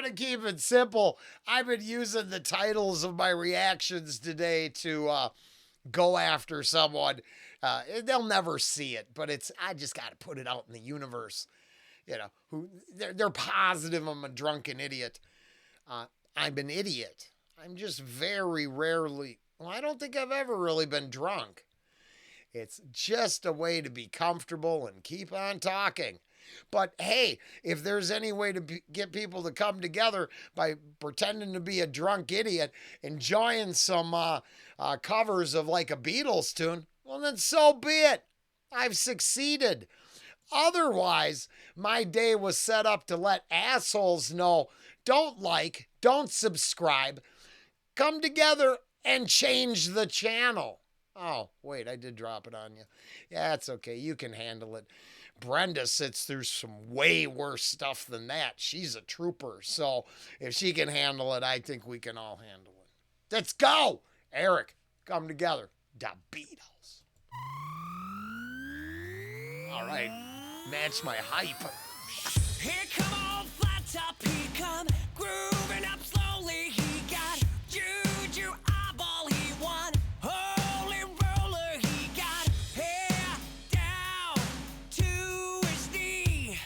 going to keep it simple. I've been using the titles of my reactions today to go after someone. They'll never see it, but I just got to put it out in the universe. Who they're positive I'm a drunken idiot. I'm an idiot. I'm just very rarely. Well, I don't think I've ever really been drunk. It's just a way to be comfortable and keep on talking. But hey, if there's any way to get people to come together by pretending to be a drunk idiot, enjoying some covers of like a Beatles tune, well, then so be it. I've succeeded. Otherwise, my day was set up to let assholes know don't subscribe, come together and change the channel. Oh, wait, I did drop it on you. Yeah, it's okay. You can handle it. Brenda sits through some way worse stuff than that. She's a trooper. So if she can handle it, I think we can all handle it. Let's go. Erik, come together. The Beatles. All right. Match my hype. Here come all flat top, he come grooving up slowly. He got juju eyeball, he won. Holy roller, he got hair down to his knee.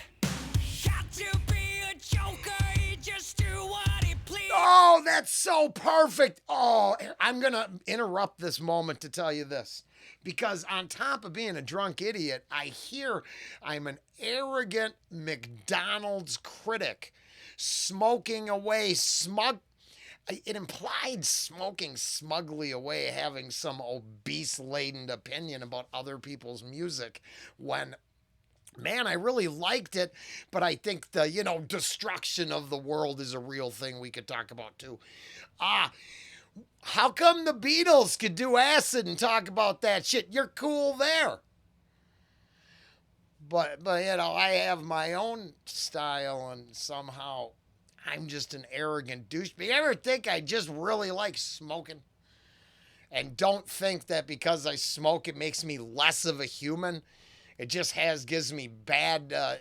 Got to be a joker, he just do what he please. Oh, that's so perfect. Oh, I'm going to interrupt this moment to tell you this. Because on top of being a drunk idiot, I hear I'm an arrogant McDonald's critic, smoking away smug. It implied smoking smugly away, having some obese-laden opinion about other people's music when, man, I really liked it, but I think the, destruction of the world is a real thing we could talk about too. How come the Beatles could do acid and talk about that shit? You're cool there. But I have my own style and somehow I'm just an arrogant douche. But you ever think I just really like smoking? And don't think that because I smoke it makes me less of a human. It just gives me bad, I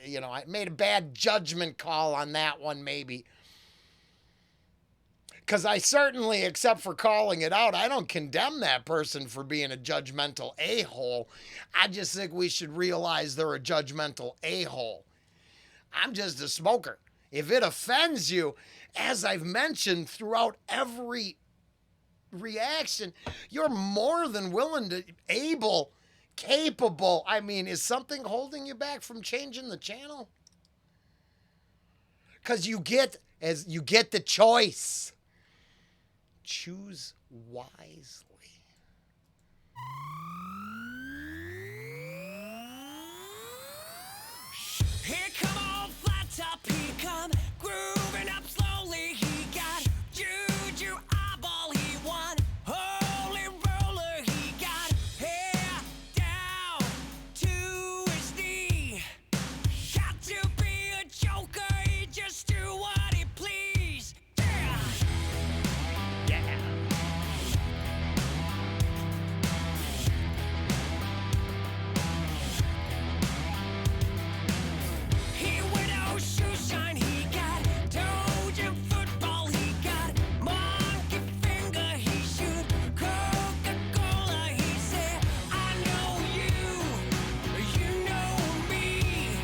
made a bad judgment call on that one maybe. Because I certainly, except for calling it out, I don't condemn that person for being a judgmental a-hole. I just think we should realize they're a judgmental a-hole. I'm just a smoker. If it offends you, as I've mentioned throughout every reaction, you're more than willing to, capable. I mean, is something holding you back from changing the channel? Because you get the choice. Choose wisely. Here come all flat top, he come grooving up slowly. He got juju eyeball, he won. Holy roller, he got hair down to his knee. Got to be a joker, he just do what he please. Yeah. He widow shoe shine, he got Trojan football, he got monkey finger, he shoot Coca-Cola, he said, I know you, you know me.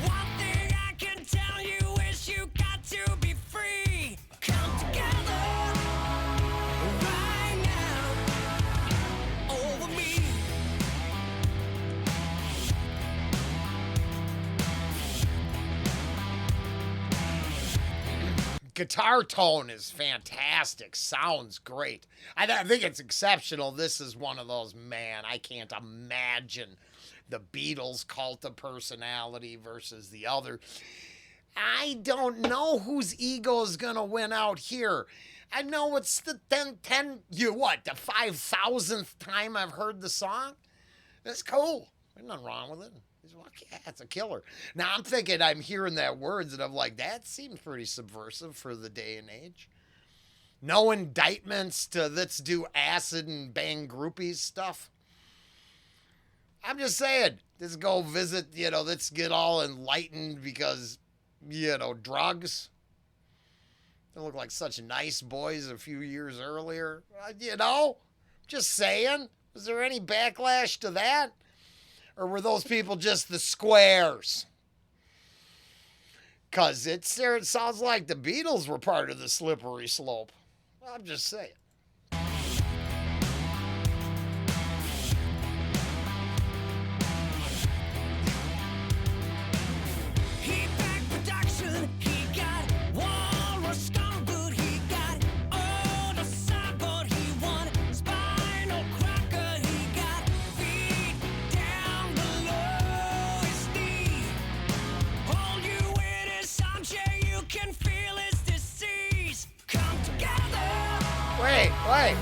One thing I can tell you is you got to be free. Come together right now over me. Guitar tone is fantastic. Sounds great. I think it's exceptional. This is one of those, man, I can't imagine the Beatles cult of personality versus the other. I don't know whose ego is going to win out here. I know it's the the 5,000th time I've heard the song. It's cool. There's nothing wrong with it. Yeah, it's a killer. Now I'm thinking, I'm hearing that words and I'm like, that seems pretty subversive for the day and age. No indictments to let's do acid and bang groupies stuff. I'm just saying, let's go visit, let's get all enlightened because, drugs. They look like such nice boys a few years earlier. You know, just saying. Was there any backlash to that? Or were those people just the squares? Because it sounds like the Beatles were part of the slippery slope. I'm just saying. He back production, he got walrus scum boot, he got old sideboard, he won spinal cracker, he got feet down below his knee. All you in his armchair, you can feel his disease. Come together Wait. right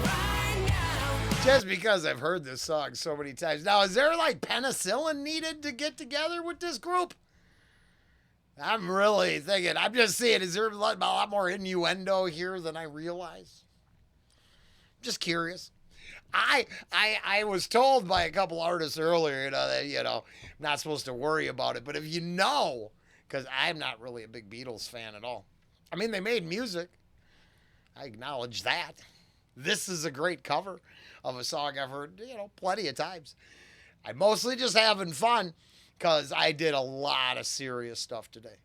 now. Just because I've heard this song so many times. Now, is there like penicillin needed to get together with this group? I'm really thinking, I'm just seeing, is there a lot more innuendo here than I realize? Just curious. I was told by a couple artists earlier, that, I'm not supposed to worry about it. But if you know, because I'm not really a big Beatles fan at all. I mean, they made music. I acknowledge that. This is a great cover of a song I've heard, plenty of times. I'm mostly just having fun because I did a lot of serious stuff today.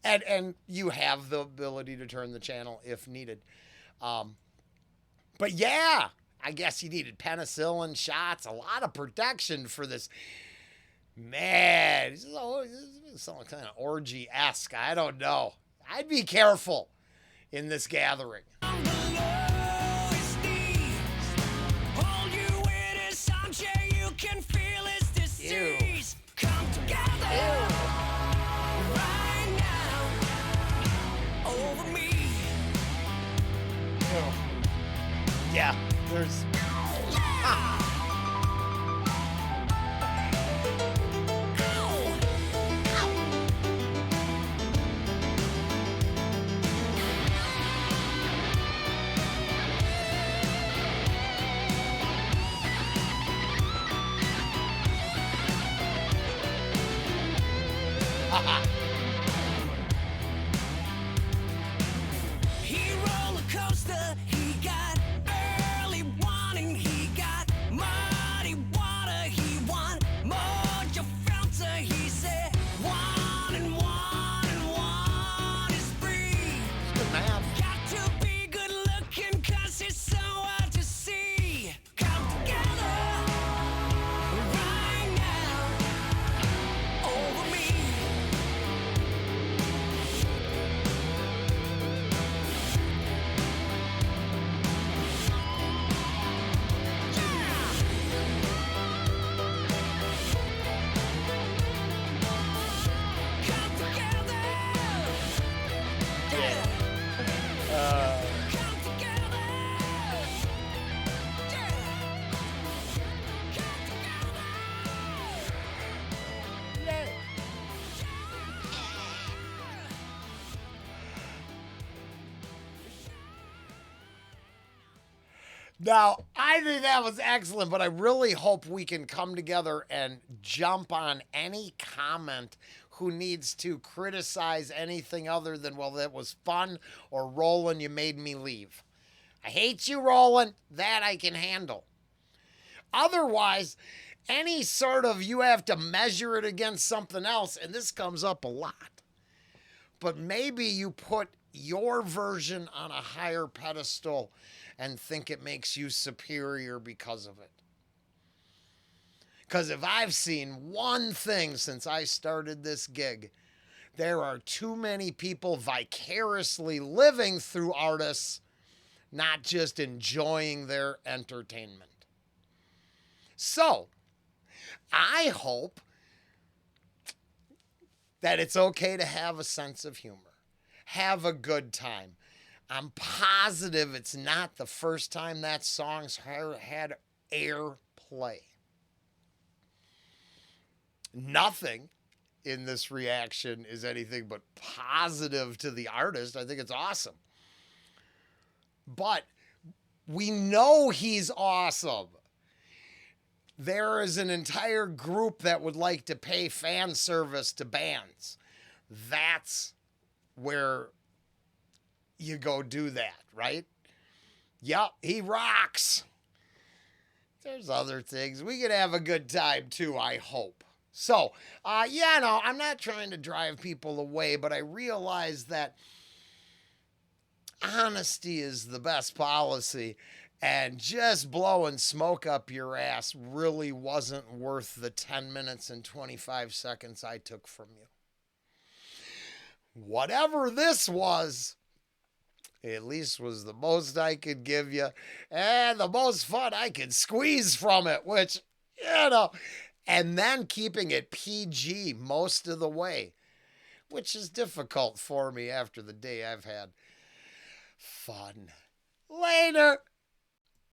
And you have the ability to turn the channel if needed. But yeah, I guess you needed penicillin shots, a lot of protection for this. Man, this is some kind of orgy-esque. I don't know. I'd be careful in this gathering. Down below his knees. All you in his armchair, you can feel his disease. Come together right now over me. Yeah, there's. He roller coaster, he got early warning, he got muddy water, he won mojo filter, he said one and one is free. Good math. Got to be good looking cause it's so hard to see. Come together right now over me. Come together. Come together. Now, I think that was excellent, but I really hope we can come together and jump on any comment who needs to criticize anything other than, well, that was fun, or Rollen, you made me leave. I hate you, Rollen. That I can handle. Otherwise, any sort of you have to measure it against something else, and this comes up a lot. But maybe you put your version on a higher pedestal and think it makes you superior because of it. Because if I've seen one thing since I started this gig, there are too many people vicariously living through artists, not just enjoying their entertainment. So, I hope that it's okay to have a sense of humor. Have a good time. I'm positive it's not the first time that song's had airplay. Nothing in this reaction is anything but positive to the artist. I think it's awesome. But we know he's awesome. There is an entire group that would like to pay fan service to bands. That's where you go do that, right? Yup, he rocks. There's other things. We could have a good time too, I hope. So, yeah, no, I'm not trying to drive people away, but I realize that honesty is the best policy, and just blowing smoke up your ass really wasn't worth the 10 minutes and 25 seconds I took from you. Whatever this was, at least was the most I could give you and the most fun I could squeeze from it, which, and then keeping it PG most of the way, which is difficult for me after the day I've had. Fun. Later.